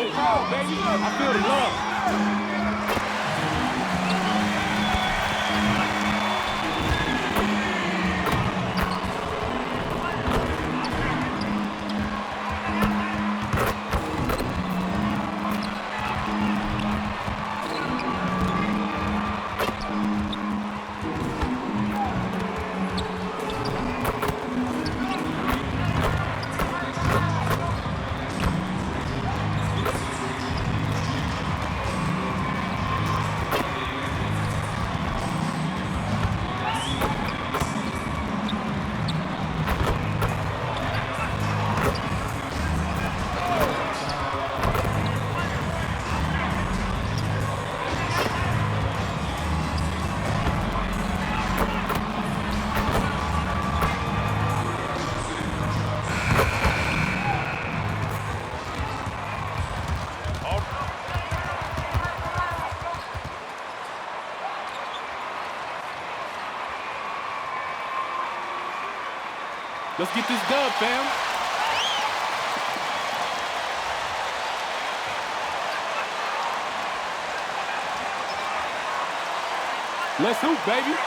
baby. I feel the love. Let's get this dub, fam. Let's hoop, baby.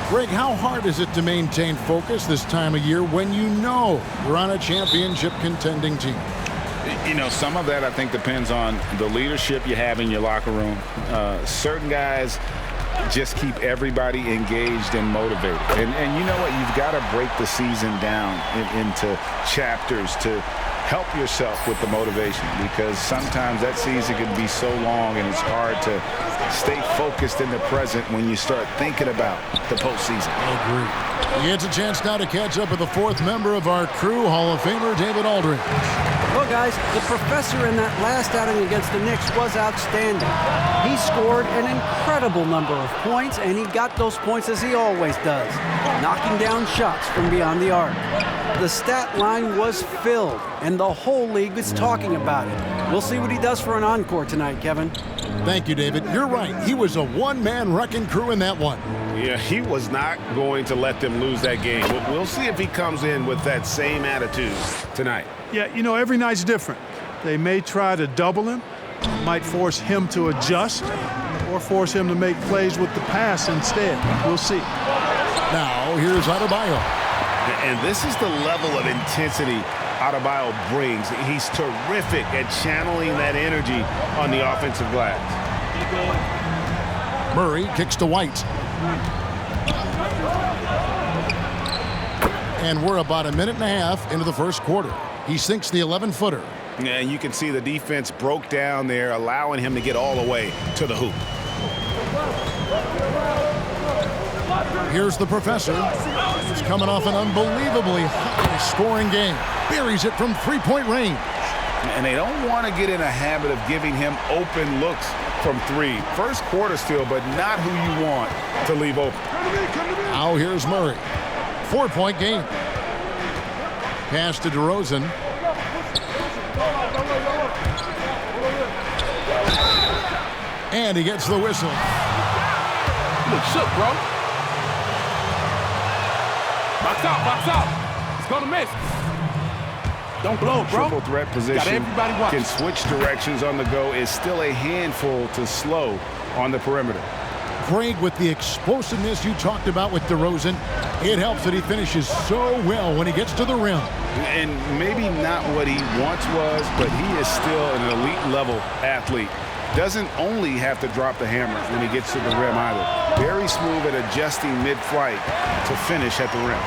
Greg, how hard is it to maintain focus this time of year when you know you're on a championship contending team? You know, some of that, I think, depends on the leadership you have in your locker room. Certain guys just keep everybody engaged and motivated. And you know what? You've got to break the season down into chapters to help yourself with the motivation, because sometimes that season can be so long and it's hard to stay focused in the present when you start thinking about the postseason. I agree. He gets a chance now to catch up with the fourth member of our crew, Hall of Famer David Aldridge. Well, guys, the professor in that last outing against the Knicks was outstanding. He scored an incredible number of points, and he got those points as he always does, knocking down shots from beyond the arc. The stat line was filled, and the whole league is talking about it. We'll see what he does for an encore tonight, Kevin. Thank you, David. You're right. He was a one-man wrecking crew in that one. Yeah, he was not going to let them lose that game. We'll see if he comes in with that same attitude tonight. Yeah, you know, every night's different. They may try to double him, might force him to adjust, or force him to make plays with the pass instead. We'll see. Now, here's Adebayo. And this is the level of intensity Adebayo brings. He's terrific at channeling that energy on the offensive glass. Murray kicks to White. And we're about a minute and a half into the first quarter. He sinks the 11-footer. Yeah, and you can see the defense broke down there, allowing him to get all the way to the hoop. Here's the professor. He's coming off an unbelievably high-scoring game. Buries it from three-point range. And they don't want to get in a habit of giving him open looks from three. First quarter still, but not who you want to leave open. Now here's Murray. 4-point game. Pass to DeRozan. And he gets the whistle. You look shook, bro. Box out, box out. It's gonna miss. Don't blow, bro. Triple threat position can switch directions on the go. Is still a handful to slow on the perimeter. Craig, with the explosiveness you talked about with DeRozan, it helps that he finishes so well when he gets to the rim. And maybe not what he once was, but he is still an elite level athlete. Doesn't only have to drop the hammer when he gets to the rim either. Very smooth at adjusting mid-flight to finish at the rim.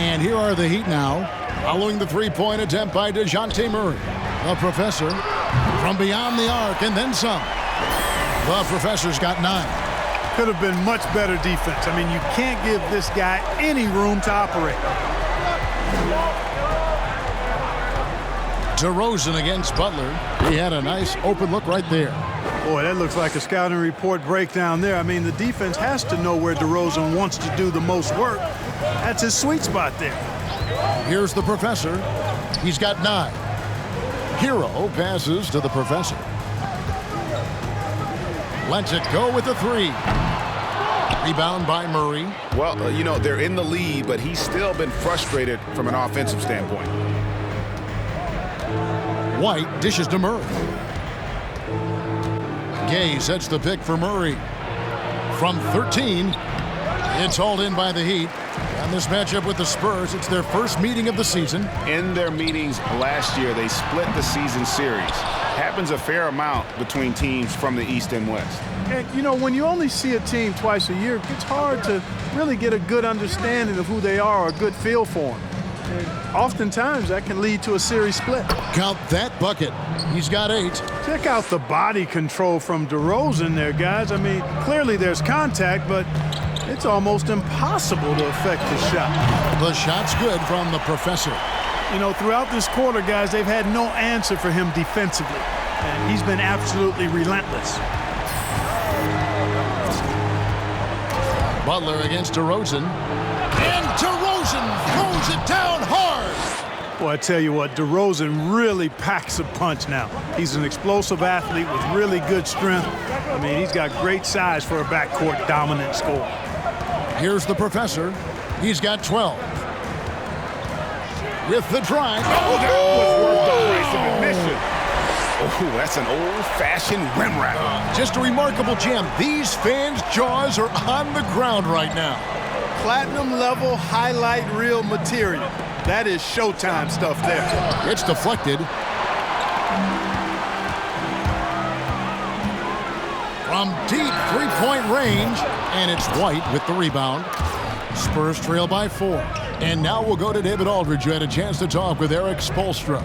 And here are the Heat now, following the three-point attempt by DeJounte Murray. The professor from beyond the arc and then some. The professor's got 9. Could have been much better defense. I mean, you can't give this guy any room to operate. DeRozan against Butler. He had a nice open look right there. Boy, that looks like a scouting report breakdown there. I mean, the defense has to know where DeRozan wants to do the most work. That's his sweet spot there. Here's the professor. He's got 9. Hero passes to the professor. Lets it go with the three. Rebound by Murray. Well, you know, they're in the lead, but he's still been frustrated from an offensive standpoint. White dishes to Murray. Gay sets the pick for Murray. From 13, it's hauled in by the Heat. And this matchup with the Spurs, it's their first meeting of the season. In their meetings last year, they split the season series. Happens a fair amount between teams from the East and West. And, you know, when you only see a team twice a year, it's hard to really get a good understanding of who they are or a good feel for them. And oftentimes, that can lead to a series split. Count that bucket. He's got 8. Check out the body control from DeRozan there, guys. I mean, clearly there's contact, but it's almost impossible to affect the shot. The shot's good from the professor. You know, throughout this quarter, guys, they've had no answer for him defensively. And he's been absolutely relentless. Butler against DeRozan. And DeRozan throws it down hard. Boy, I tell you what, DeRozan really packs a punch now. He's an explosive athlete with really good strength. I mean, he's got great size for a backcourt dominant scorer. Here's the professor. He's got 12. With the drive. Oh, that was worth the price of admission. Oh, that's an old-fashioned rim wrap. Just a remarkable jam. These fans' jaws are on the ground right now. Platinum level highlight reel material. That is Showtime stuff there. It's deflected. From deep three-point range, and it's White with the rebound. Spurs trail by 4. And now we'll go to David Aldridge, who had a chance to talk with Eric Spoelstra.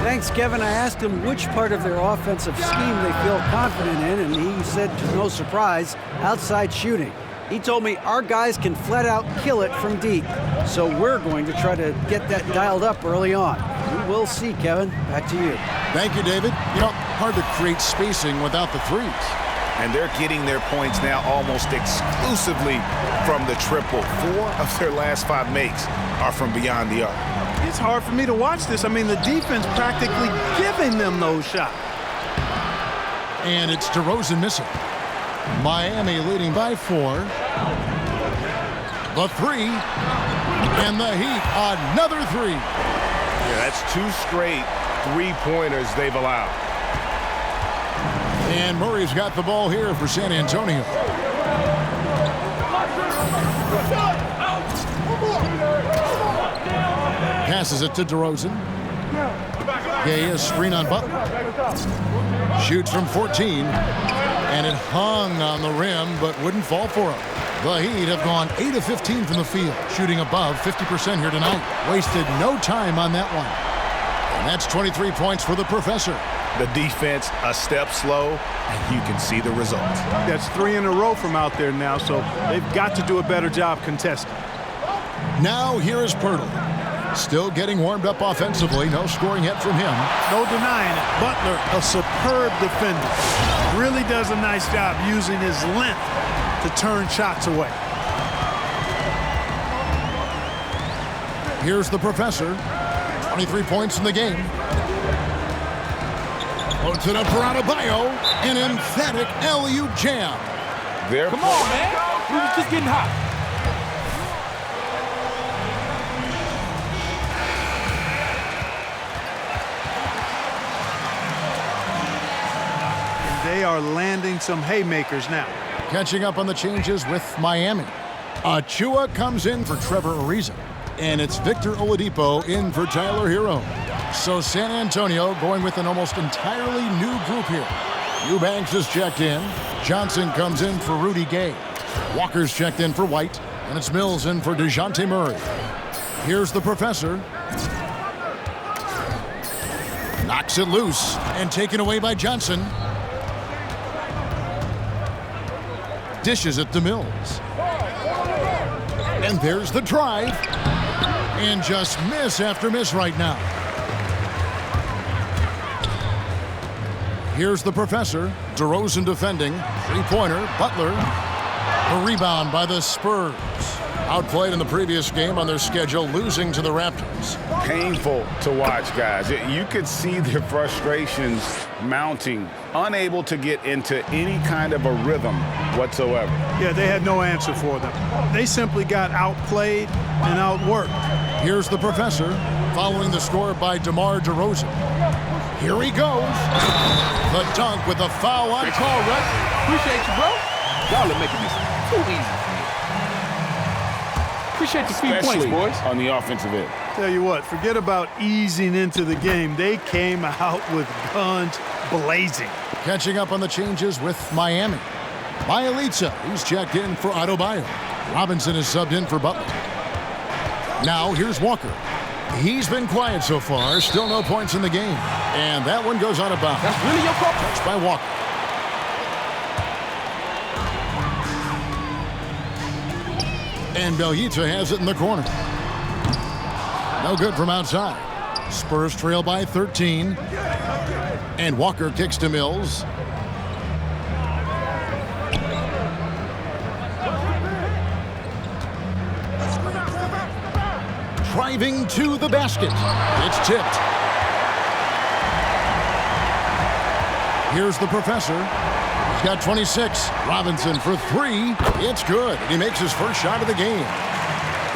Thanks, Kevin. I asked him which part of their offensive scheme they feel confident in, and he said, to no surprise, outside shooting. He told me our guys can flat out kill it from deep, so we're going to try to get that dialed up early on. We will see, Kevin. Back to you. Thank you, David. You know, hard to create spacing without the threes. And they're getting their points now almost exclusively from the triple. 4 of their last 5 makes are from beyond the arc. It's hard for me to watch this. I mean, the defense practically giving them those shots. And it's DeRozan missing. Miami leading by 4. The 3. And the Heat, another 3. Yeah, that's 2 straight three-pointers they've allowed. And Murray's got the ball here for San Antonio. Passes it to DeRozan. Gay is screen on Butler. Shoots from 14. And it hung on the rim, but wouldn't fall for him. The Heat have gone 8 of 15 from the field, shooting above 50% here tonight. Wasted no time on that one. And that's 23 points for the professor. The defense a step slow, and you can see the results. That's 3 in a row from out there now, so they've got to do a better job contesting. Now here is Pirtle. Still getting warmed up offensively. No scoring yet from him. No denying it. Butler, a superb defender. Really does a nice job using his length to turn shots away. Here's the professor. 23 points in the game. Puts it up for Adebayo. An emphatic alley-oop jam. Come on, man. We was just getting hot. They are landing some haymakers now. Catching up on the changes with Miami. Achua comes in for Trevor Ariza. And it's Victor Oladipo in for Tyler Hero. So San Antonio going with an almost entirely new group here. Eubanks is checked in. Johnson comes in for Rudy Gay. Walker's checked in for White. And it's Mills in for DeJounte Murray. Here's the professor. Knocks it loose and taken away by Johnson. Dishes it to Mills. And there's the drive. And just miss after miss right now. Here's the professor. DeRozan defending. Three-pointer. Butler. The rebound by the Spurs. Outplayed in the previous game on their schedule, losing to the Raptors. Painful to watch, guys. You could see their frustrations mounting, unable to get into any kind of a rhythm whatsoever. Yeah, they had no answer for them. They simply got outplayed and outworked. Here's the professor, following the score by DeMar DeRozan. Here he goes. The dunk with a foul on Good call, Russ. Appreciate you, bro. Y'all are making this too easy for me. Appreciate the few points, Especially boys. on the offensive end. Tell you what, forget about easing into the game. They came out with guns blazing. Catching up on the changes with Miami. Bielitsa, he's checked in for Adebayo. Robinson is subbed in for Butler. Now here's Walker. He's been quiet so far, still no points in the game. And that one goes out of bounds. That's really your call? Touched by Walker. And Bielitsa has it in the corner. No good from outside. Spurs trail by 13. And Walker kicks to Mills. Driving to the basket. It's tipped. Here's the professor. He's got 26. Robinson for three. It's good. He makes his first shot of the game.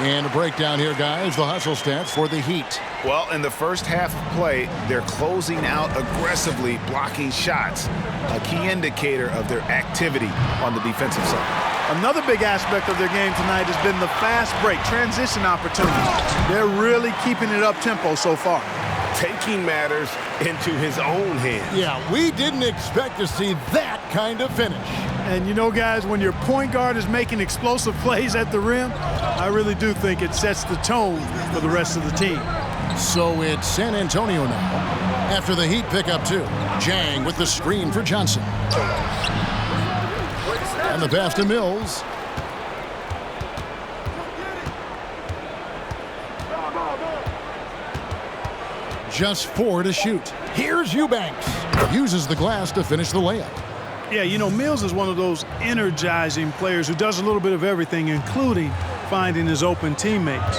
And a breakdown here, guys. The hustle stats for the Heat. Well, in the first half of play, they're closing out aggressively, blocking shots, a key indicator of their activity on the defensive side. Another big aspect of their game tonight has been the fast break, transition opportunities. They're really keeping it up-tempo so far. Taking matters into his own hands. Yeah, we didn't expect to see that kind of finish. And you know, guys, when your point guard is making explosive plays at the rim, I really do think it sets the tone for the rest of the team. So it's San Antonio now. After the Heat pick up two. Jang with the screen for Johnson. And the pass to Mills. Just 4 to shoot. Here's Eubanks. Uses the glass to finish the layup. Yeah, you know, Mills is one of those energizing players who does a little bit of everything, including finding his open teammates.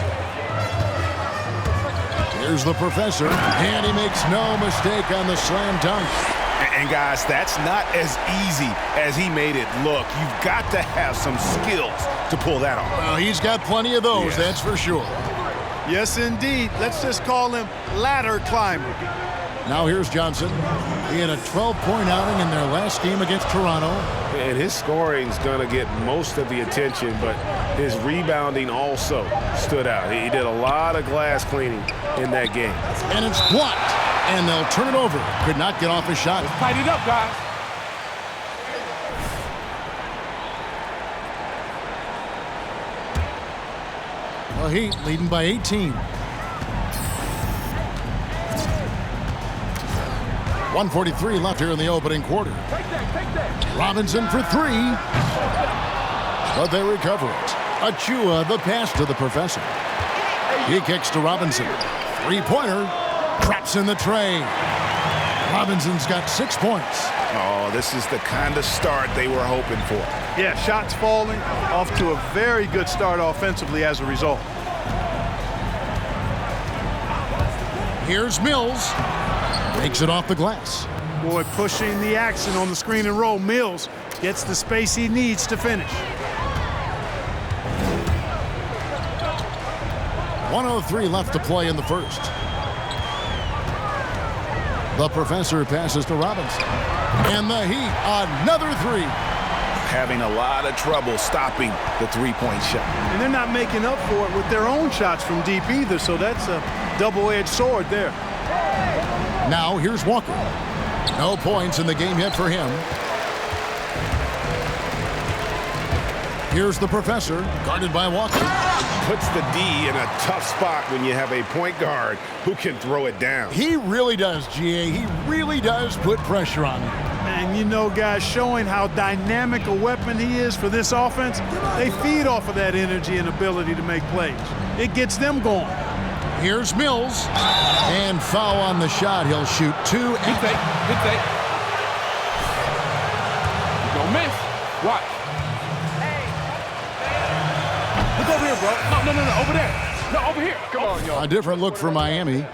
Here's the professor, and he makes no mistake on the slam dunk. And guys, that's not as easy as he made it look. You've got to have some skills to pull that off. Well, he's got plenty of those, Yeah. that's for sure. Yes, indeed. Let's just call him ladder climber. Now here's Johnson. He had a 12-point outing in their last game against Toronto. And his scoring's going to get most of the attention, but his rebounding also stood out. He did a lot of glass cleaning in that game. And it's blocked. And they'll turn it over. Could not get off a shot. Tight it up, guys. The Heat leading by 18. 1:43 left here in the opening quarter. Robinson for three. But they recover it. Achua, the pass to the professor. He kicks to Robinson. Three-pointer. Traps in the tray. Robinson's got 6 points. Oh, this is the kind of start they were hoping for. Yeah, shots falling, off to a very good start offensively as a result. Here's Mills. Takes it off the glass. Boy, pushing the action on the screen and roll. Mills gets the space he needs to finish. 1:03 left to play in the first. The professor passes to Robinson. And the Heat, another three. Having a lot of trouble stopping the three-point shot. And they're not making up for it with their own shots from deep either, so that's a double-edged sword there. Now here's Walker. No points in the game yet for him. Here's the professor, guarded by Walker. Puts the D in a tough spot when you have a point guard who can throw it down. He really does, GA. He really does put pressure on him. And you know, guys, showing how dynamic a weapon he is for this offense, they feed off of that energy and ability to make plays. It gets them going. Here's Mills. And foul on the shot. He'll shoot two. Good take. Good take. Don't miss. Watch. Look over here. here, bro. No, over there. No, over here. Come on, y'all. A different look for Miami.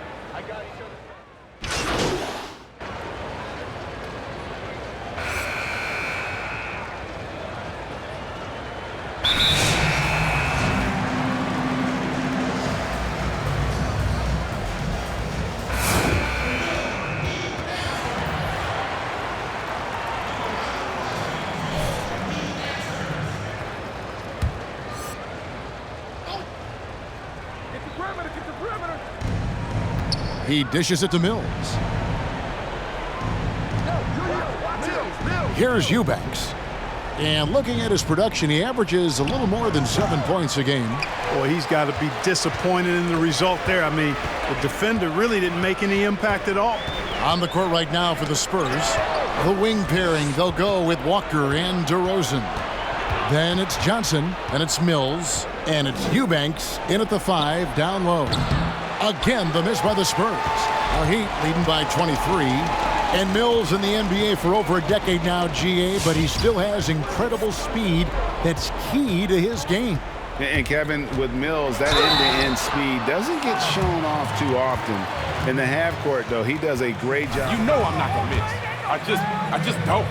He dishes it to Mills. Here's Eubanks. And looking at his production, he averages a little more than 7 points a game. Boy, he's got to be disappointed in the result there. I mean, the defender really didn't make any impact at all. On the court right now for the Spurs, the wing pairing, they'll go with Walker and DeRozan. Then it's Johnson, and it's Mills, and it's Eubanks in at the 5, down low. Again, the miss by the Spurs. Our Heat leading by 23. And Mills in the NBA for over a decade now, GA, but he still has incredible speed that's key to his game. And Kevin, with Mills, that end-to-end speed doesn't get shown off too often. In the half court, though, he does a great job. You know I'm not gonna miss. I just don't.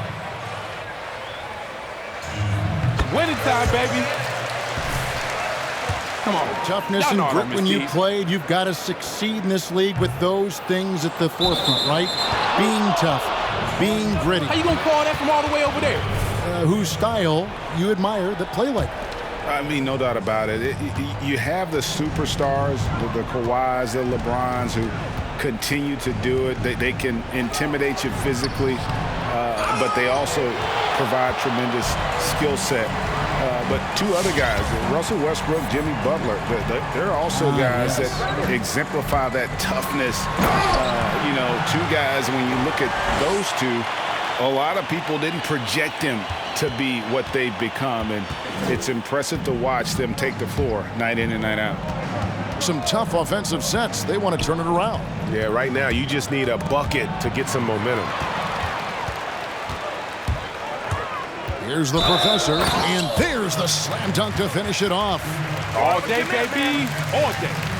Winning time, baby. Come on. Toughness and grit when you played. You've got to succeed in this league with those things at the forefront, right? Being tough, being gritty. How you gonna call that from all the way over there? Whose style you admire that play like that. I mean, no doubt about it. You have the superstars, the Kawhis, the LeBrons, who continue to do it. They can intimidate you physically, but they also provide tremendous skill set. But two other guys, Russell Westbrook, Jimmy Butler, they're also guys that exemplify that toughness. Two guys, when you look at those two, a lot of people didn't project them to be what they've become, and it's impressive to watch them take the floor night in and night out. Some tough offensive sets. They want to turn it around. Yeah, right now you just need a bucket to get some momentum. Here's the professor, and there's the slam dunk to finish it off. All day, baby. All day.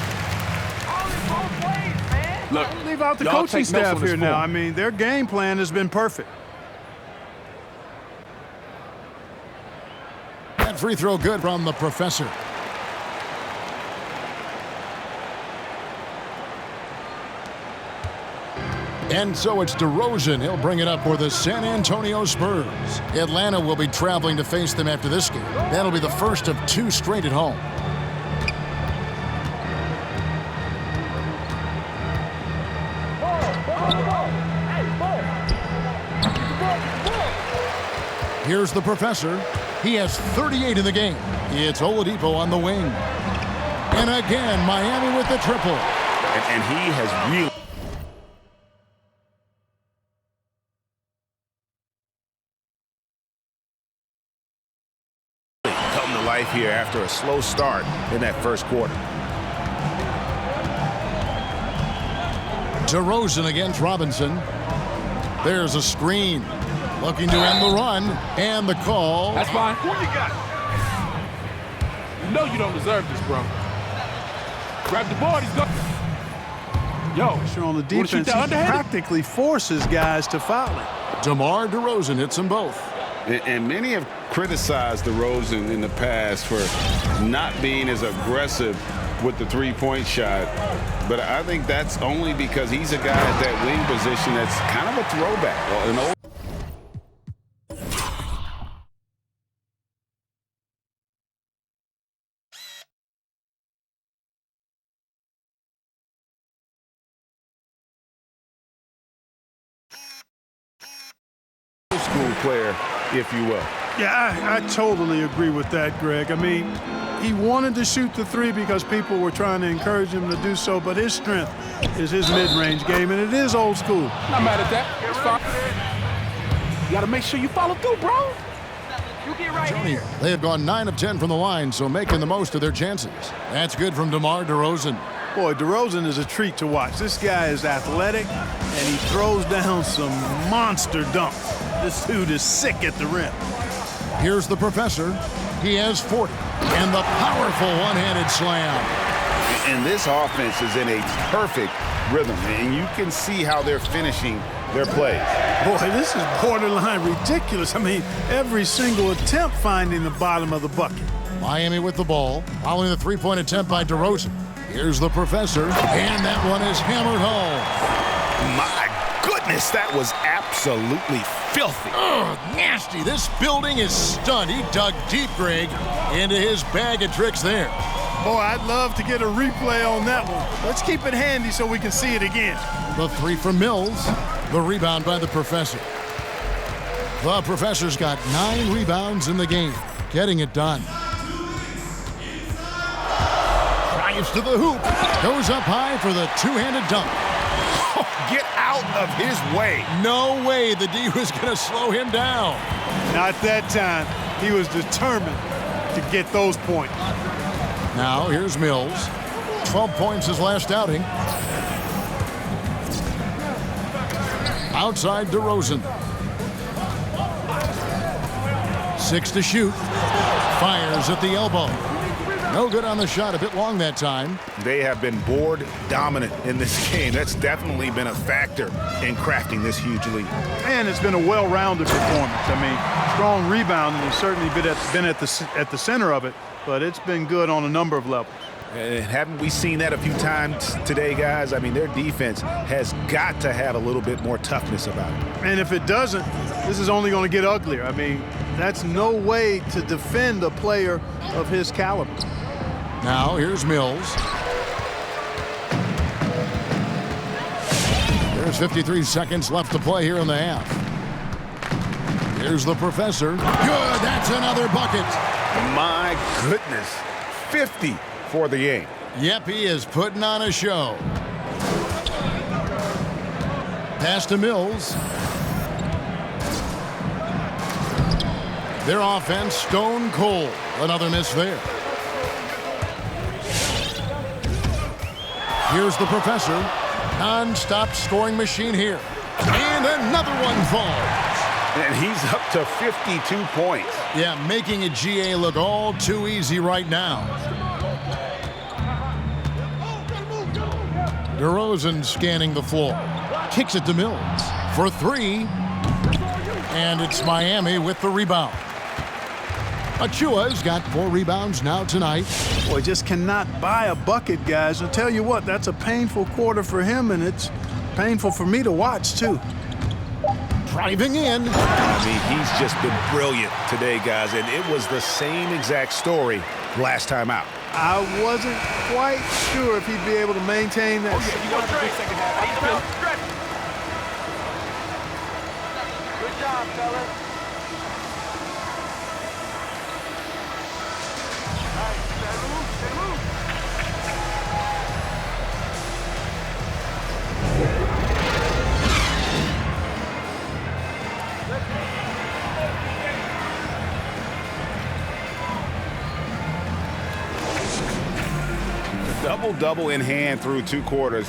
Look, Leave out the y'all coaching take notes staff on this here now. form. I mean, their game plan has been perfect. That free throw good from the professor. And so it's DeRozan. He'll bring it up for the San Antonio Spurs. Atlanta will be traveling to face them after this game. That'll be the first of 2 straight at home. Here's the professor. He has 38 in the game. It's Oladipo on the wing. And again, Miami with the triple. And he has really come to life here after a slow start in that first quarter. DeRozan against Robinson. There's a screen. Looking to end the run. And the call. That's fine. Who you got? You know you don't deserve this, bro. Grab the board. He's going. Yo, Pressure on the wanna shoot defense, that he underhanded? practically forces guys to foul him. DeMar DeRozan hits them both. And many have criticized DeRozan in the past for not being as aggressive with the three-point shot. But I think that's only because he's a guy at that wing position that's kind of a throwback. An old school player, if you will. Yeah, I totally agree with that, Greg. I mean, he wanted to shoot the three because people were trying to encourage him to do so, but his strength is his mid-range game, and it is old school. not mad at that. It's fine. You got to make sure you follow through, bro. You get right here. They have gone 9 of 10 from the line, so making the most of their chances. That's good from DeMar DeRozan. Boy, DeRozan is a treat to watch. This guy is athletic, and he throws down some monster dunks. This dude is sick at the rim. Here's the professor. He has 40. And the powerful one-handed slam. And this offense is in a perfect rhythm, and you can see how they're finishing their plays. Boy, this is borderline ridiculous. I mean, every single attempt finding the bottom of the bucket. Miami with the ball, following the three-point attempt by DeRozan. Here's the professor, and that one is hammered home. My goodness, that was absolutely filthy. Ugh, nasty. This building is stunned. He dug deep, Greg, into his bag of tricks there. Boy, I'd love to get a replay on that one. Let's keep it handy so we can see it again. The three from Mills. The rebound by the professor. The professor's got 9 rebounds in the game, getting it done. Drives to the hoop. Goes up high for the two-handed dunk. Get out of his way. No way the D was going to slow him down. Not that time. He was determined to get those points. Now, here's Mills. 12 points his last outing. Outside DeRozan. 6 to shoot. Fires at the elbow. No good on the shot. A bit long that time. They have been board dominant in this game. That's definitely been a factor in crafting this huge lead. And it's been a well-rounded performance. I mean, strong rebounding has certainly been at the center of it, but it's been good on a number of levels. And haven't we seen that a few times today, guys? I mean, their defense has got to have a little bit more toughness about it. And if it doesn't, this is only going to get uglier. I mean, that's no way to defend a player of his caliber. Now, here's Mills. There's 53 seconds left to play here in the half. Here's the professor. Good, that's another bucket. My goodness, 50 for the game. Yep, he is putting on a show. Pass to Mills. Their offense stone cold. Another miss there. Here's the professor. Non-stop scoring machine here. And another one falls. And he's up to 52 points. Yeah, making a GA look all too easy right now. DeRozan scanning the floor. Kicks it to Mills for 3. And it's Miami with the rebound. Achua's got 4 rebounds now tonight. Boy, just cannot buy a bucket, guys. I'll tell you what, that's a painful quarter for him, and it's painful for me to watch, too. Driving in. I mean, he's just been brilliant today, guys, and it was the same exact story last time out. I wasn't quite sure if he'd be able to maintain that. Good job, fellas. Double-double in hand through 2 quarters.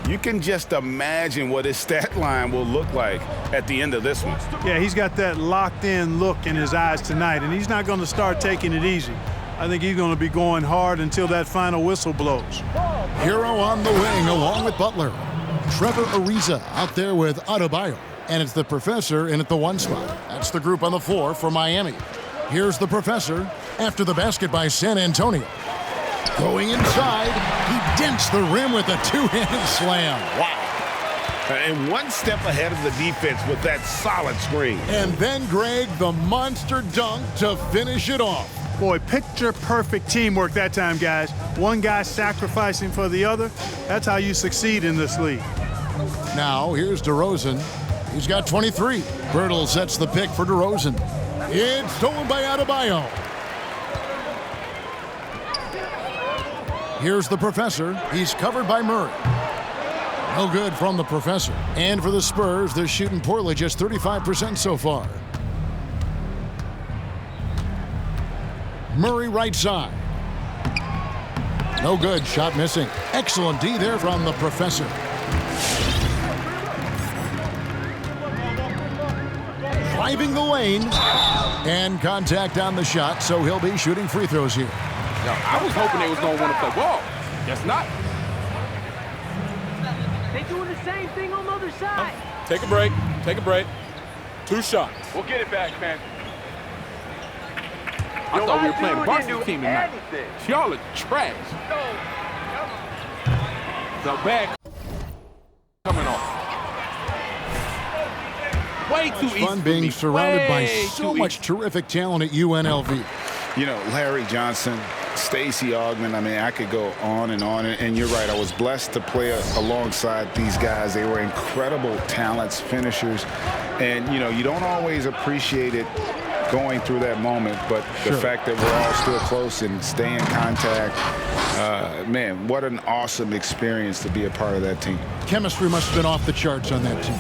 You can just imagine what his stat line will look like at the end of this one. Yeah, he's got that locked-in look in his eyes tonight, and he's not going to start taking it easy. I think he's going to be going hard until that final whistle blows. Hero on the wing along with Butler. Trevor Ariza out there with Adebayo. And it's the professor in at the 1 spot. That's the group on the floor for Miami. Here's the professor after the basket by San Antonio. Going inside, he dents the rim with a 2-handed slam. Wow. And one step ahead of the defense with that solid screen. And then, Greg, the monster dunk to finish it off. Boy, picture-perfect teamwork that time, guys. One guy sacrificing for the other. That's how you succeed in this league. Now, here's DeRozan. He's got 23. Bertle sets the pick for DeRozan. It's stolen by Adebayo. Here's the professor. He's covered by Murray. No good from the professor. And for the Spurs, they're shooting poorly, just 35% so far. Murray right side. No good. Shot missing. Excellent D there from the professor. driving the lane. And contact on the shot, so he'll be shooting free throws here. Yo, I was hoping they was going to want to play ball. Guess not. They doing the same thing on the other side. Take a break. Take a break. 2 shots. We'll get it back, man. I thought we were playing a varsity team tonight. Y'all are trash. The bag coming off. Way too easy. Fun being surrounded by so much terrific talent at UNLV. You know, Larry Johnson, Stacey Augmon, I mean, I could go on. And you're right, I was blessed to play alongside these guys. They were incredible talents, finishers. And, you know, you don't always appreciate it going through that moment, but the fact that we're all still close and stay in contact, man, what an awesome experience to be a part of that team. Chemistry must have been off the charts on that team.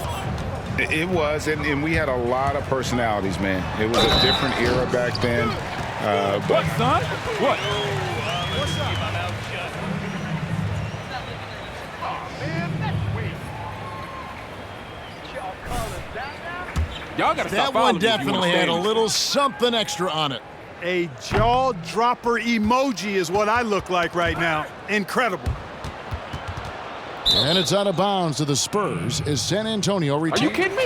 It was, and we had a lot of personalities, man. It was a different era back then. What, son? What? Y'all gotta stop. That one definitely had a little something extra on it. A jaw-dropper emoji is what I look like right now. Incredible. And it's out of bounds to the Spurs as San Antonio retains. Are you kidding me?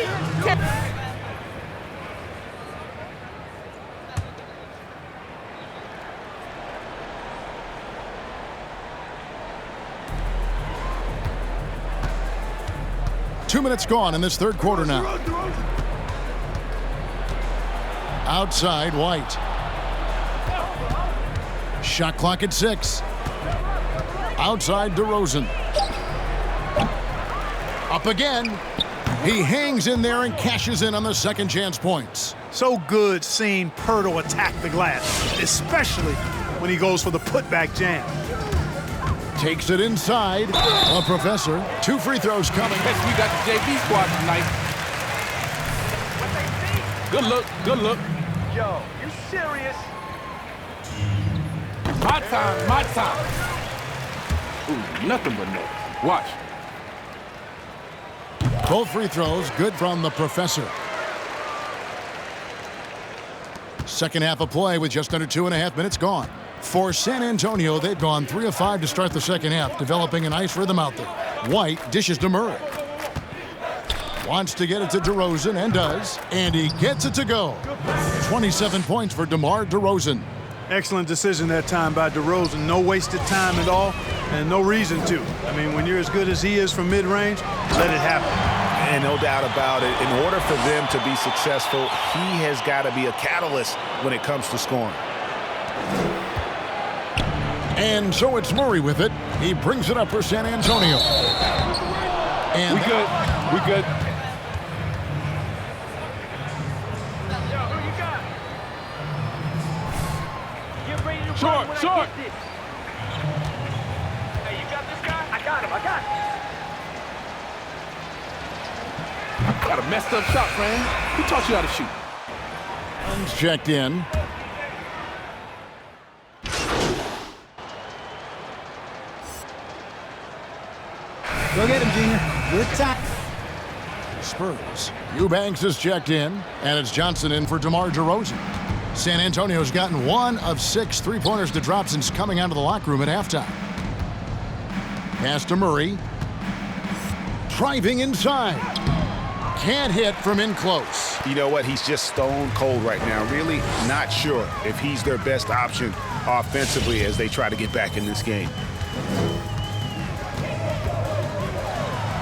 Two minutes gone in this third quarter now. Outside, White. Shot clock at 6. Outside, DeRozan. Up again. He hangs in there and cashes in on the second chance points. So good seeing Pirtle attack the glass, especially when he goes for the putback jam. Takes it inside. A Professor. 2 free throws coming. Yes, we got the JV squad tonight. Good look. Good look. Yo, you serious? My time. My time. Ooh, nothing but no. Watch. Both free throws good from the Professor. Second half of play with just under 2.5 minutes gone. For San Antonio, they've gone 3 of 5 to start the second half, developing a nice rhythm out there. White dishes to Murray. Wants to get it to DeRozan and does, and he gets it to go. 27 points for DeMar DeRozan. Excellent decision that time by DeRozan. No wasted time at all, and no reason to. I mean, when you're as good as he is from mid-range, let it happen. And no doubt about it, in order for them to be successful, he has got to be a catalyst when it comes to scoring. And so it's Murray with it. He brings it up for San Antonio. And we good. We good. Short. Hey, you got this guy? I got him. Got a messed up shot, man. Who taught you how to shoot? Guns checked in. Go get him, Junior. Good time. Spurs. Eubanks is checked in, and it's Johnson in for DeMar DeRozan. San Antonio's gotten 1 of 6 three-pointers to drop since coming out of the locker room at halftime. Pass to Murray. Driving inside. Can't hit from in close. You know what? He's just stone cold right now. Really not sure if he's their best option offensively as they try to get back in this game.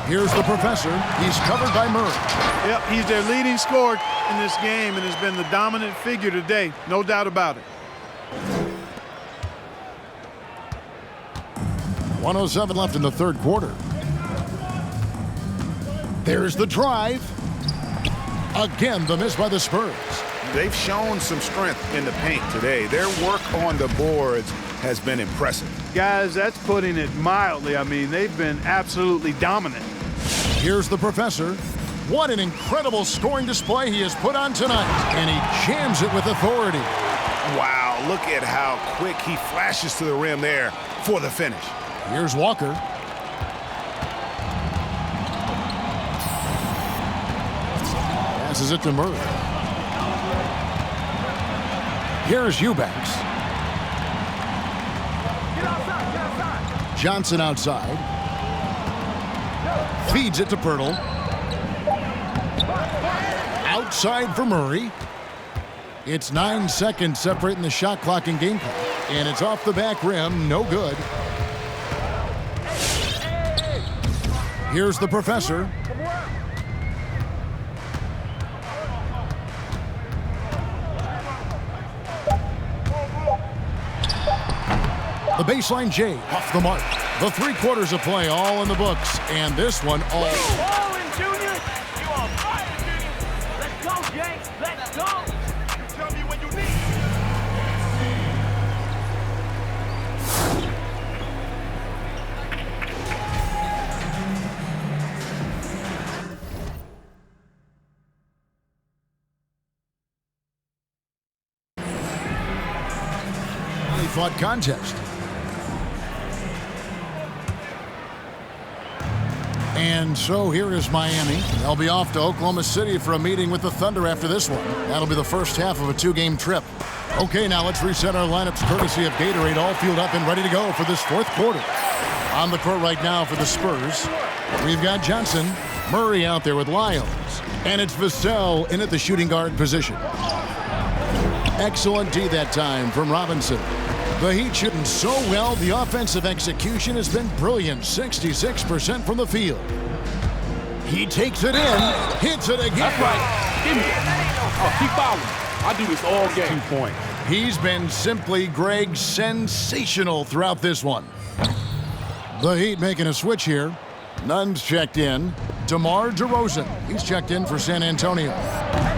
Here's the Professor. He's covered by Murray. Yep, he's their leading scorer in this game and has been the dominant figure today. No doubt about it. 1:07 left in the third quarter. There's the drive. Again, the miss by the Spurs. They've shown some strength in the paint today. Their work on the boards has been impressive. Guys, that's putting it mildly. I mean, they've been absolutely dominant. Here's the Professor. What an incredible scoring display he has put on tonight. And he jams it with authority. Wow, look at how quick he flashes to the rim there for the finish. Here's Walker. Passes it to Murray. Here's Eubanks. Johnson outside. Feeds it to Pirtle. Outside for Murray. It's 9 seconds separating the shot clock and game clock. And it's off the back rim. No good. Here's the professor. The baseline J off the mark. The 3 quarters of play all in the books. And this one all. Ball in, Junior. You on fire, Junior. Let's go, Jay. Let's go. You tell me when you need. Highly fought contest. And so here is Miami. They'll be off to Oklahoma City for a meeting with the Thunder after this one. That'll be the first half of a 2-game trip. Okay, now let's reset our lineups courtesy of Gatorade, all fueled up and ready to go for this 4th quarter. On the court right now for the Spurs, we've got Johnson, Murray out there with Lyons, and it's Vassell in at the shooting guard position. Excellent D that time from Robinson. The Heat shooting so well, the offensive execution has been brilliant. 66% from the field. He takes it in, hits it again. That's right. Give me it. Oh, keep fouling. I do this all game. 2 point. He's been simply, Greg, sensational throughout this one. The Heat making a switch here. Nunn's checked in. DeMar DeRozan, he's checked in for San Antonio.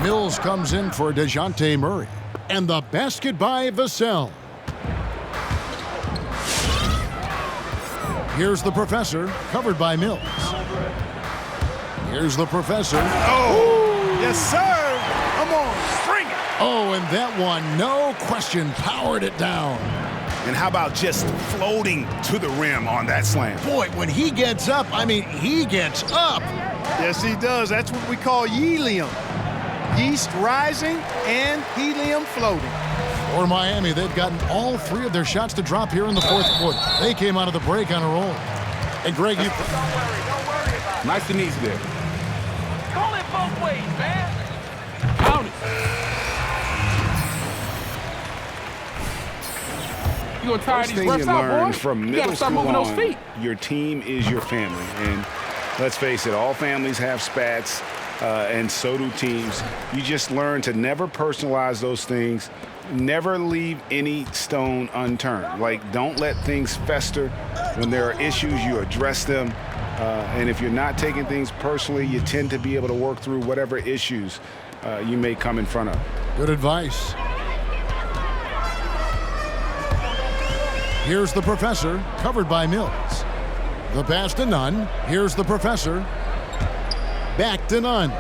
Mills comes in for DeJounte Murray. And the basket by Vassell. Here's the professor, covered by Mills. Here's the professor. Oh, yes, sir. Come on, bring it. Oh, and that one, no question, powered it down. And how about just floating to the rim on that slam? Boy, when he gets up, I mean, he gets up. Yes, he does. That's what we call helium. Yeast rising and helium floating. For Miami, they've gotten all 3 of their shots to drop here in the 4th quarter. They came out of the break on a roll. And Greg, you... Don't worry about it. Nice and easy there. Call it both ways, man. Count it. You gonna tire First these thing refs you out, learn boy? from You middle gotta start school moving those on, feet. your team is your family. And let's face it, all families have spats, and so do teams. You just learn to never personalize those things. Never leave any stone unturned. Like, don't let things fester. When there are issues, you address them. And if you're not taking things personally, you tend to be able to work through whatever issues you may come in front of. Good advice. Here's the professor, covered by Mills. The pass to Nunn. Here's the professor. Back to Nunn.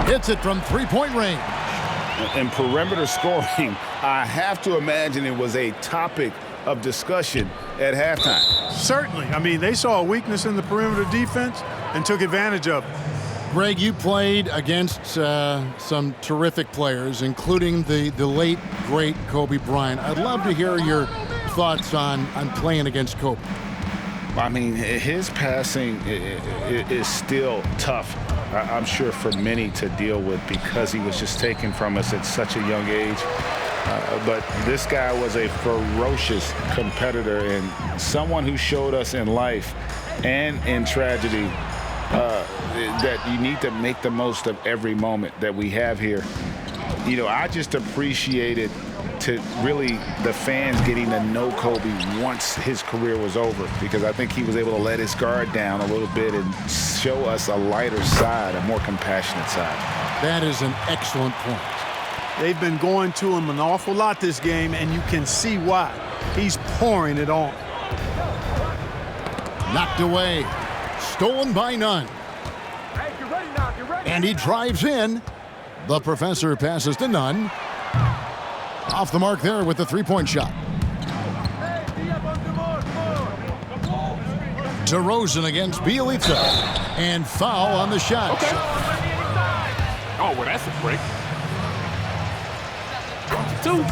Hits it from 3-point range. And perimeter scoring, I have to imagine it was a topic of discussion at halftime. Certainly. I mean, they saw a weakness in the perimeter defense and took advantage of it. Greg, you played against some terrific players, including the late, great Kobe Bryant. I'd love to hear your thoughts on playing against Kobe. I mean, his passing is still tough, I'm sure, for many to deal with because he was just taken from us at such a young age. But this guy was a ferocious competitor and someone who showed us in life and in tragedy that you need to make the most of every moment that we have here. You know, I just appreciated to really the fans getting to know Kobe once his career was over, because I think he was able to let his guard down a little bit and show us a lighter side, a more compassionate side. That is an excellent point. They've been going to him an awful lot this game, and you can see why. He's pouring it on. Knocked away. Stolen by Nunn. Hey, you're ready now. You're ready. And he drives in. The professor passes to Nunn. Off the mark there with the three-point shot. DeRozan against Bielitsa. And foul on the shot. Okay. Oh, well, that's a break. Two.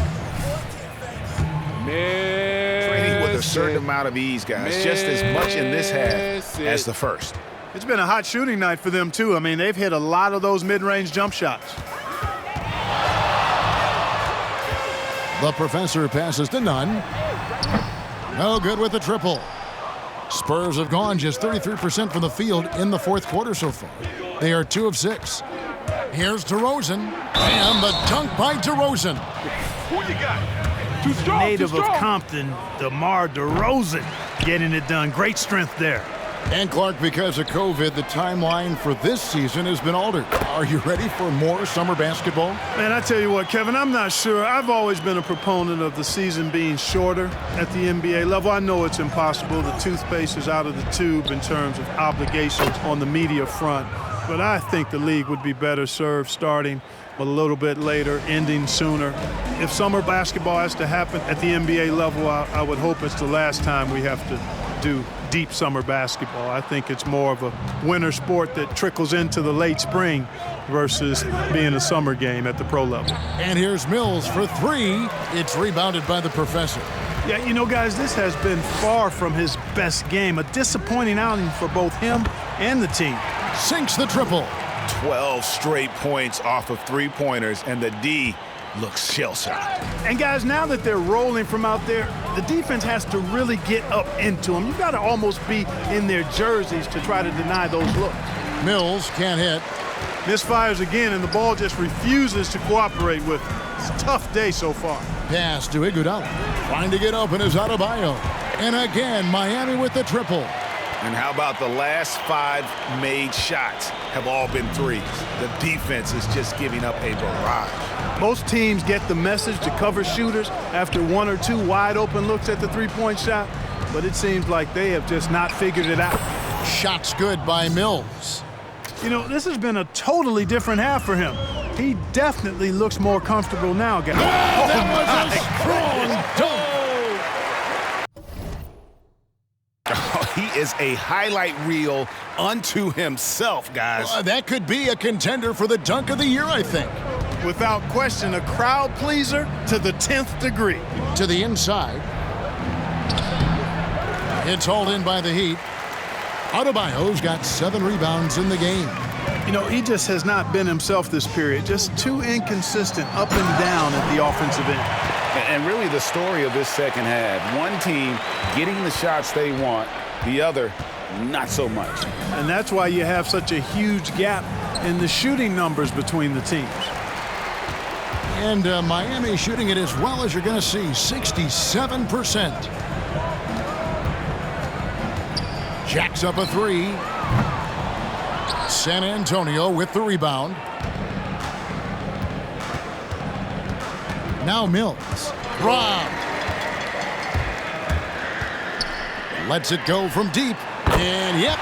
Training with a certain amount of ease, guys. Just as much in this half as the first. It's been a hot shooting night for them, too. I mean, they've hit a lot of those mid-range jump shots. The professor passes to Nunn. No good with the triple. Spurs have gone just 33% from the field in the fourth quarter so far. They are 2 of 6. Here's DeRozan, and the dunk by DeRozan. Who you got? Too strong, Native too of strong. Compton, DeMar DeRozan, getting it done. Great strength there. And Clark, because of COVID, the timeline for this season has been altered. Are you ready for more summer basketball? Man, I tell you what, Kevin, I'm not sure. I've always been a proponent of the season being shorter at the NBA level. I know it's impossible. The toothpaste is out of the tube in terms of obligations on the media front. But I think the league would be better served starting a little bit later, ending sooner. If summer basketball has to happen at the NBA level, I would hope it's the last time we have to do deep summer basketball. I think it's more of a winter sport that trickles into the late spring versus being a summer game at the pro level. And here's Mills for 3. It's rebounded by the professor. Yeah, you know, guys, this has been far from his best game. A disappointing outing for both him and the team. Sinks the triple. 12 straight points off of three-pointers, and the D looks shell-shocked. And, guys, now that they're rolling from out there, the defense has to really get up into them. You've got to almost be in their jerseys to try to deny those looks. Mills can't hit. Misfires again, and the ball just refuses to cooperate with him. It's a tough day so far. Pass to Iguodala. Trying to get open is Adebayo. And again, Miami with the triple. And how about the last 5 made shots have all been threes? The defense is just giving up a barrage. Most teams get the message to cover shooters after 1 or 2 wide open looks at the three-point shot, but it seems like they have just not figured it out. Shots good by Mills. You know, this has been a totally different half for him. He definitely looks more comfortable now, guys. That was a strong dunk. He is a highlight reel unto himself, guys. That could be a contender for the dunk of the year, I think. Without question, a crowd pleaser to the 10th degree. To the inside. It's hauled in by the Heat. Adebayo's got 7 rebounds in the game. You know, he just has not been himself this period. Just too inconsistent up and down at the offensive end. And really the story of this second half, one team getting the shots they want, the other not so much. And that's why you have such a huge gap in the shooting numbers between the teams. And Miami shooting it as well as you're going to see, 67%. Jacks up a 3. San Antonio with the rebound. Now Mills. Robbed. Lets it go from deep. And yep,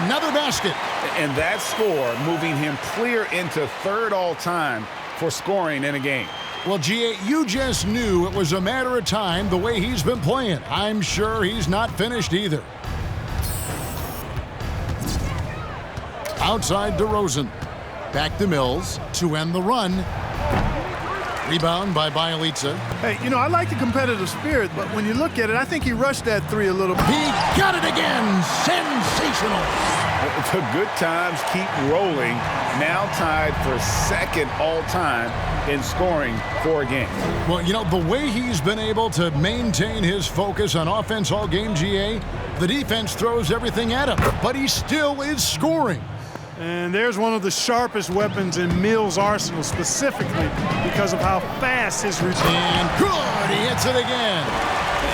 another basket. And that score moving him clear into 3rd all-time for scoring in a game. Well, G.A., you just knew it was a matter of time the way he's been playing. I'm sure he's not finished either. Outside DeRozan. Back to Mills to end the run. Rebound by Bielitsa. Hey, you know, I like the competitive spirit, but when you look at it, I think he rushed that 3 a little bit. He got it again. Sensational. The good times keep rolling. Now tied for 2nd all-time in scoring for a game. Well, you know, the way he's been able to maintain his focus on offense all game, GA, the defense throws everything at him, but he still is scoring. And there's one of the sharpest weapons in Mills' arsenal, specifically because of how fast his routine. And good, he hits it again.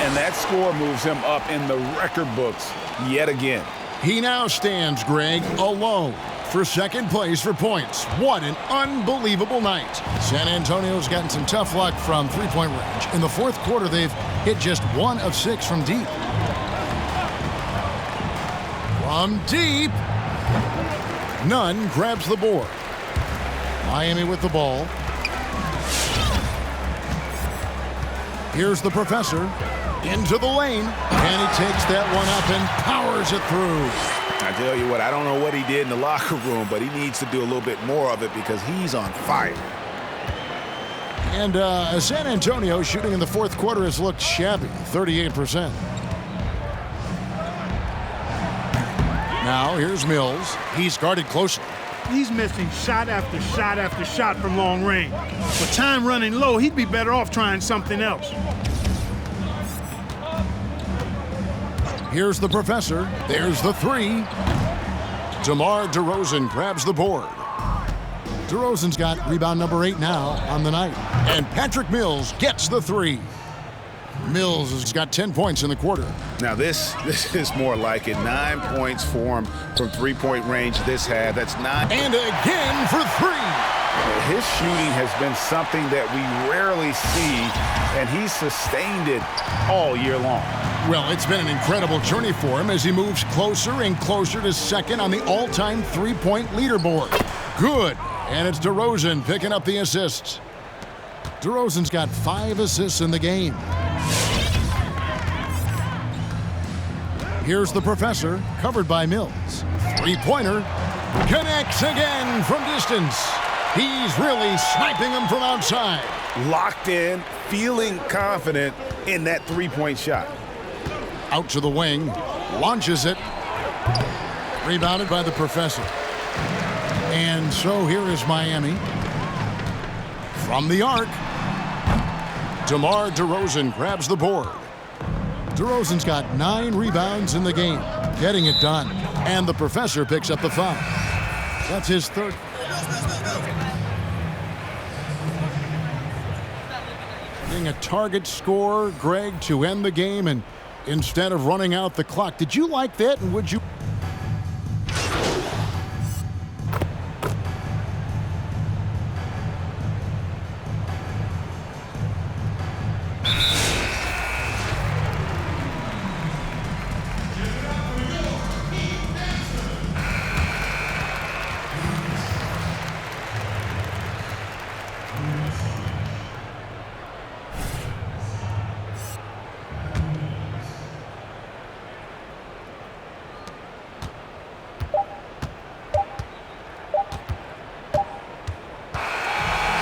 And that score moves him up in the record books yet again. He now stands, Greg, alone for 2nd place for points. What an unbelievable night. San Antonio's gotten some tough luck from three-point range. In the 4th quarter, they've hit just 1 of 6 from deep. From deep. Nunn grabs the board. Miami with the ball. Here's the professor into the lane. And he takes that one up and powers it through. I tell you what, I don't know what he did in the locker room, but he needs to do a little bit more of it because he's on fire. And San Antonio shooting in the fourth quarter has looked shabby, 38%. Now here's Mills. He's guarded closely. He's missing shot after shot after shot from long range. With time running low, he'd be better off trying something else. Here's the professor. There's the three. DeMar DeRozan grabs the board. DeRozan's got rebound number 8 now on the night. And Patrick Mills gets the three. Mills has got 10 points in the quarter. Now this is more like it. 9 points for him from three-point range this half. That's 9. And again for three. His shooting has been something that we rarely see, and he's sustained it all year long. Well, it's been an incredible journey for him as he moves closer and closer to second on the all-time three-point leaderboard. Good. And it's DeRozan picking up the assists. DeRozan's got 5 assists in the game. Here's the professor, covered by Mills. Three-pointer. Connects again from distance. He's really sniping them from outside. Locked in, feeling confident in that three-point shot. Out to the wing. Launches it. Rebounded by the professor. And so here is Miami. From the arc. DeMar DeRozan grabs the board. DeRozan's got 9 rebounds in the game, getting it done. And the professor picks up the foul. That's his third. Being a target scorer, Greg, to end the game, and instead of running out the clock. Did you like that, and would you?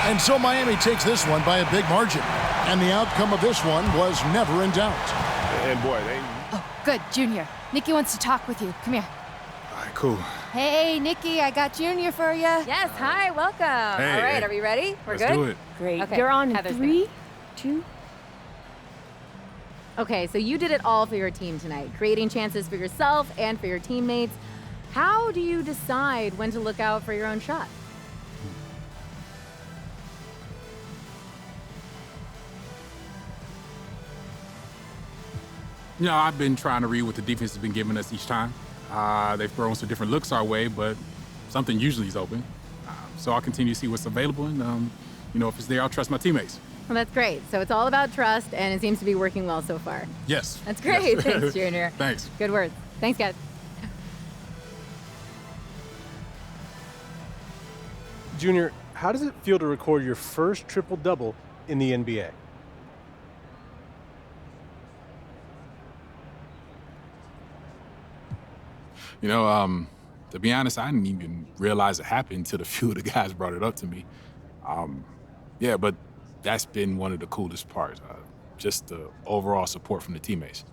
And so Miami takes this one by a big margin. And the outcome of this one was never in doubt. And boy, they... Oh, good, Junior. Nikki wants to talk with you. Come here. All right, cool. Hey, Nikki, I got Junior for you. Yes, hi, welcome. Hey, All right, hey. are we ready? We're Let's good? do it. Great. Okay, You're on Heather's 3, 2. Okay, so you did it all for your team tonight, creating chances for yourself and for your teammates. How do you decide when to look out for your own shot? You know, I've been trying to read what the defense has been giving us each time. They've thrown some different looks our way, but something usually is open. So I'll continue to see what's available, and you know, if it's there, I'll trust my teammates. Well, that's great. So it's all about trust, and it seems to be working well so far. Yes. That's great. Yes. Thanks, Junior. Thanks. Good words. Thanks, guys. Junior, how does it feel to record your first triple-double in the NBA? You know, to be honest, I didn't even realize it happened until a few of the guys brought it up to me. Yeah, but that's been one of the coolest parts, just the overall support from the teammates.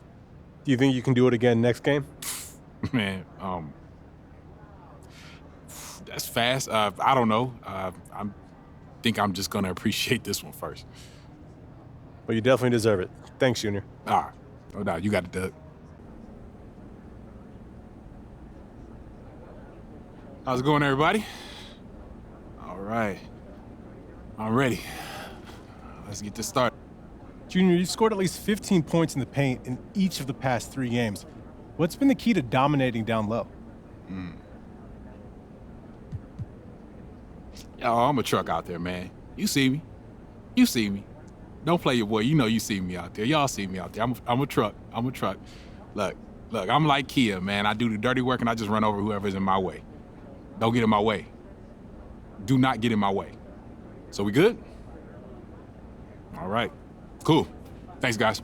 Do you think you can do it again next game? Man, that's fast. I don't know. I think I'm just going to appreciate this one first. Well, you definitely deserve it. Thanks, Junior. All right. No doubt. You got it, Doug. How's it going, everybody? All right. I'm ready. Let's get this started. Junior, you've scored at least 15 points in the paint in each of the past 3 games. What's been the key to dominating down low? Yo, I'm a truck out there, man. You see me. You see me. Don't play your boy. You know you see me out there. Y'all see me out there. I'm a truck. I'm a truck. Look, I'm like Kia, man. I do the dirty work and I just run over whoever's in my way. Don't get in my way. Do not get in my way. So we good? All right. Cool. Thanks, guys.